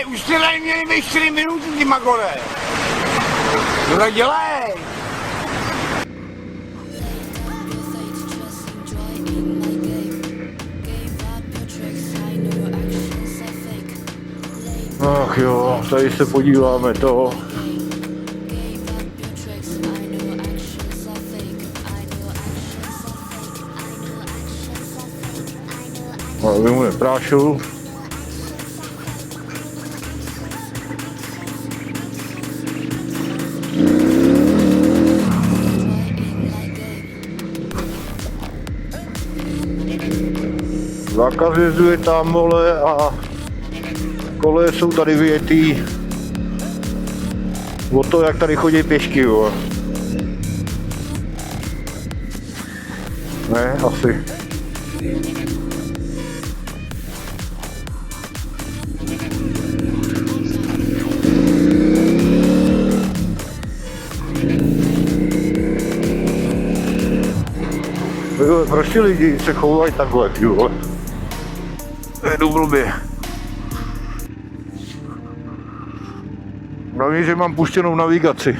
dělej, už jste tady měli být 4 minuty, ty magore. Co tak dělej? Ach jo, tady se podíváme to. Vymuje prášu. Zákaz jezdu je tam, vole, a koleje jsou tady vyjetý o to, jak tady chodí pěšky, vole. Ne, asi. Proč ti lidi se chovají takhle, ty vole? Jedu blbě. Hlavně, že mám puštěnou navigaci.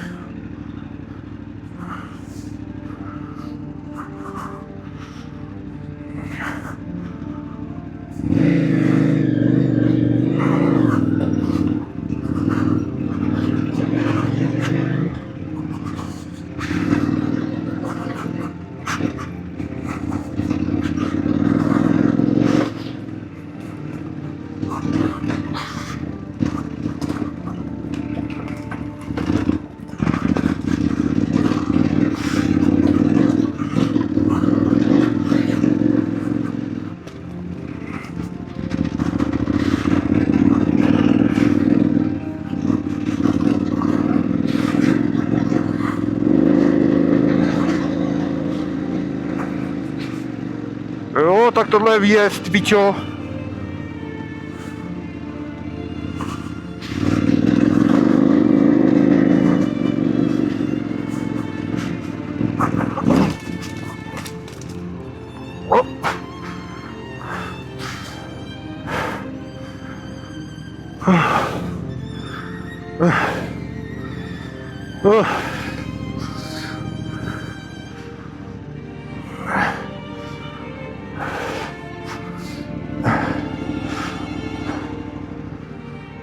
Jo, tak tohle je výjezd, pičo.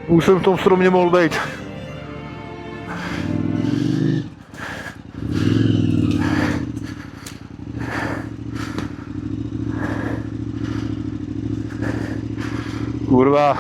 Už jsem v tom stromě mohl být. Kurva.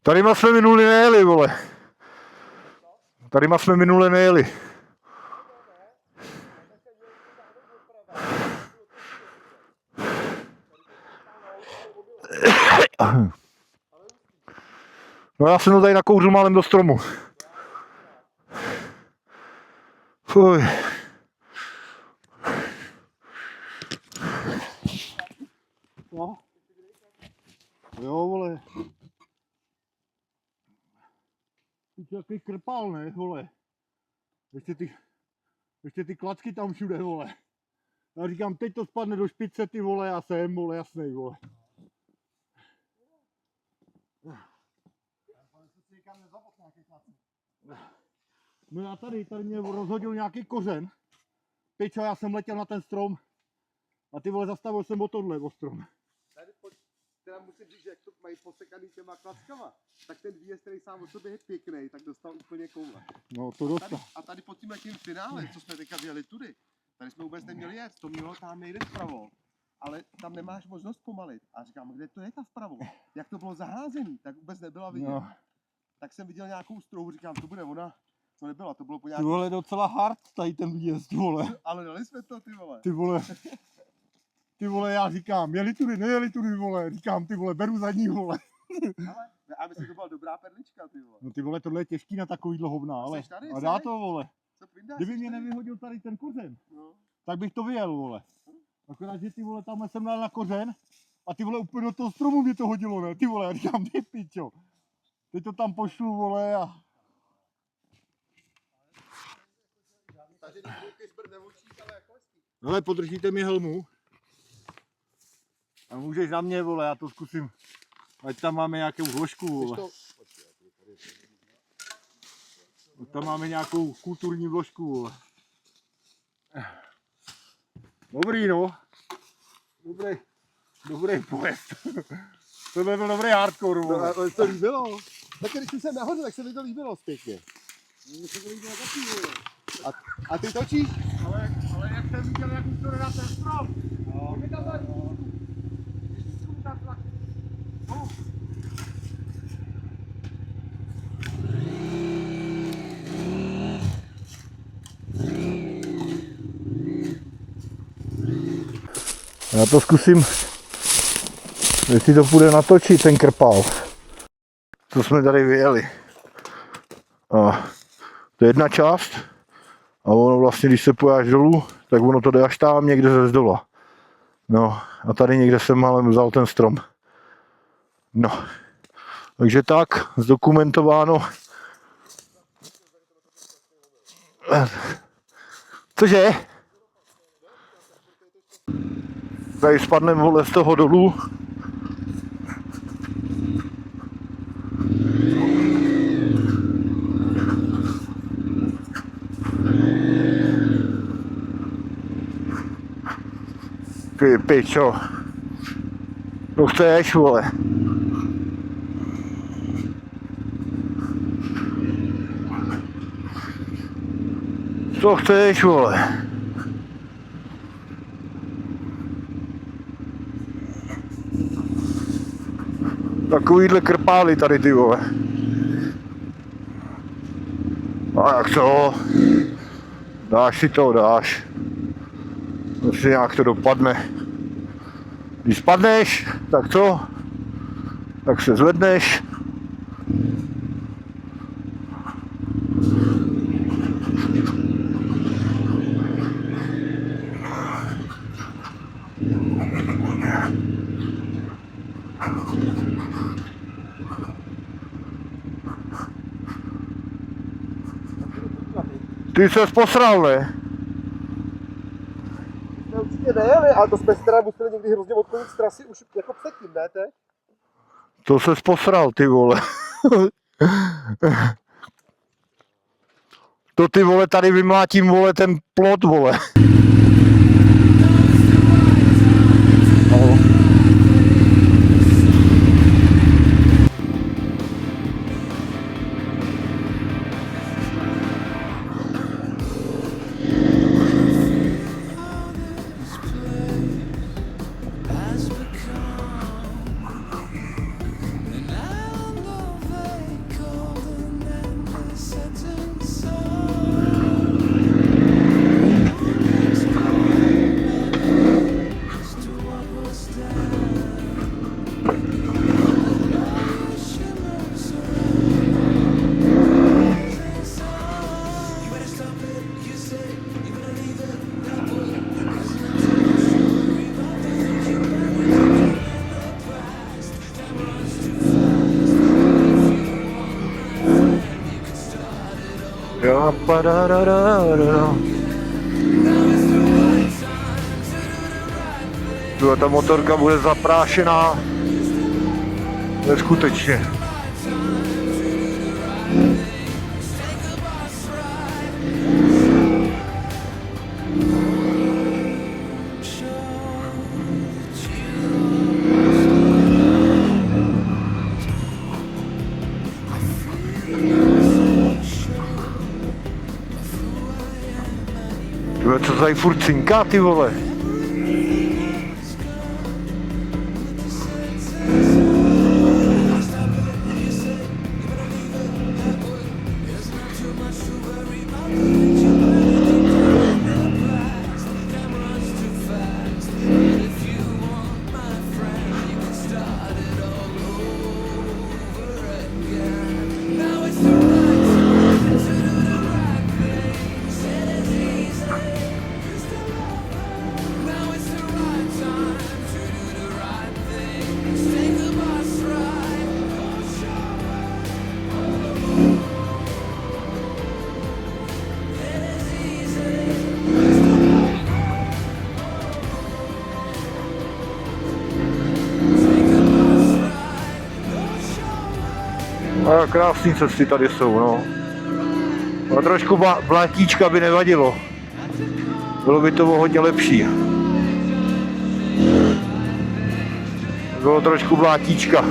Tady jsme minule nejeli, vole. Tady jsme minule nejeli. No já jsem to tady nakouřil málem do stromu. Fuj. No. Jo, vole. Ty takový krpal, ne, vole. Ještě ty klacky tam všude, vole. Já říkám, teď to spadne do špice, ty vole, já jsem, vole, jasnej, vole. No já tady mě rozhodil nějaký kořen. Pičo, já jsem letěl na ten strom. A ty vole, zastavil jsem o tohle, o strom. Tady teda musím říct, že jak to mají posekaný těma klackama, tak ten výjezd, který sám o sobě je pěkný, tak dostal úplně koule. No to dostal. A tady pod tím finále, co jsme teďka vyjeli tudy, tady jsme vůbec neměli jet, to mělo tam nejde vpravo, ale tam nemáš možnost pomalit. A říkám, kde to je ta vpravo? Jak to bylo zaházený, tak vůbec nebyla vidět. No. Tak jsem viděl nějakou strouhu, říkám, to bude ona. To nebylo, to bylo po Ty nějaký... vole, docela hard tady ten výjezd, vole. Ale dali jsme to, ty vole. Ty vole, já říkám, jeli tudy, vole. Říkám, ty vole, beru zadní, vole. Ale, já myslím, že to byla dobrá perlička, ty vole. No ty vole, tohle je těžký na takovýhle hovna, ale Seš tady, a dá seš? to, vole. Co pindáš? Kdyby mě nevyhodil tady ten kořen, No. tak bych to vyjel, vole. Akorát, že ty vole, tam jsem dal na kořen a ty vole, úplně do toho stromu mě to hodilo, ne? Ty vole, já říkám, ty pičo. Teď to tam pošlu, vole, a... Takže když brd nevučíš, ale jako hezký. Hele, podržíte mi helmu. A můžeš na mě, vole, já to zkusím. Ať tam máme nějakou vložku, vole. Ať tam máme nějakou kulturní vložku, vole. Dobrý, no. Dobrý pojezd. Tohle byl dobrý hardcore, No, vole. ale to líbilo. Tak když jsem nahoře, tak se mi to líbilo zpětně. Mně se to líbilo taky, vole. A ty točíš? Ale jak jsem viděl, jak už to nedá ten strom. No. Já to zkusím, jestli to půjde natočit, ten krpál. Co jsme tady vyjeli. A to je jedna část. A ono vlastně, když se půjde až dolů, tak ono to jde až tam někde ze zdola. No a tady někde jsem málem vzal ten strom. No. Takže tak, zdokumentováno. Cože? Tady spadneme, vole, z toho dolů. Ty pičo. Co chceš, vole? Co chceš, vole? Takovýhle krpály tady, ty vole. A jak co? Dáš si to, dáš. Prostě nějak to dopadne. Když spadneš, tak co? Tak se zvedneš. Ty ses posral, ne? No, určitě nejeli, ale to jsme se teda museli někdy hrozně odklonit z trasy už jako předtím, ne teď? To ses posral, ty vole. To ty vole, tady vymlátím, vole, ten plot, vole. No. Ja, ta motorka bude zaprášená. Neskutečně. Co tady furt cinká, ty vole? A krásné cesty tady jsou, no. A trošku blátíčka by nevadilo. Bylo by to hodně lepší. Bylo trošku blátíčka.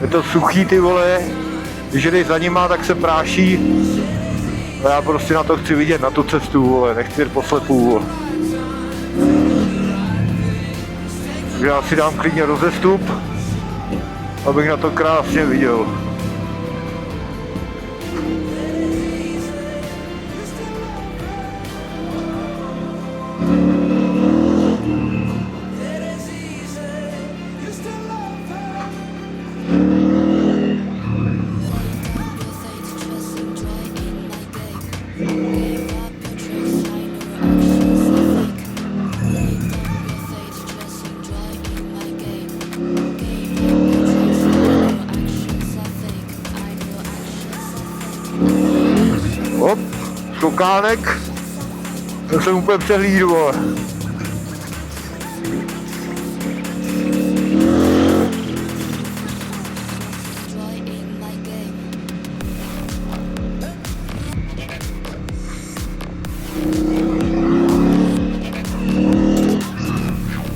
Je to suchý, ty vole. Když jdeš za nima, tak se práší. A já prostě na to chci vidět, na tu cestu, vole. Nechci jít poslepu, vole. Takže já si dám klidně rozestup, abych na to krásně viděl. Hop, skokánek. To jsem úplně přehlídl, vole.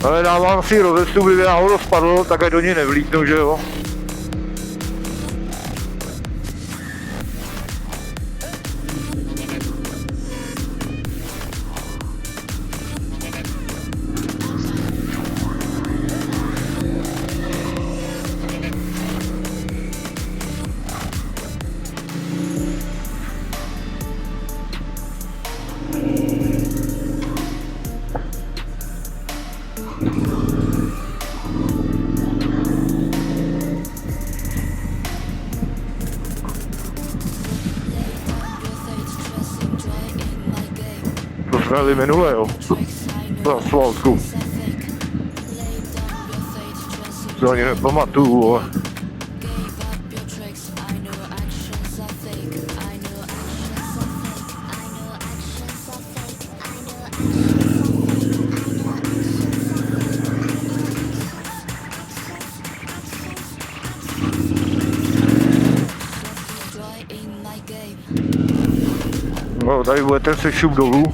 Ale dávám si rozestup, kdyby náhodou spadl, tak ať do něj nevlítnu, že jo. To jsme jeli minule, jo. Na asfaltku. To ani nepamatuju, vole. No, tady bude ten sešup dolů.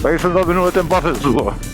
Tady jsem zavinul ten pařez, vole.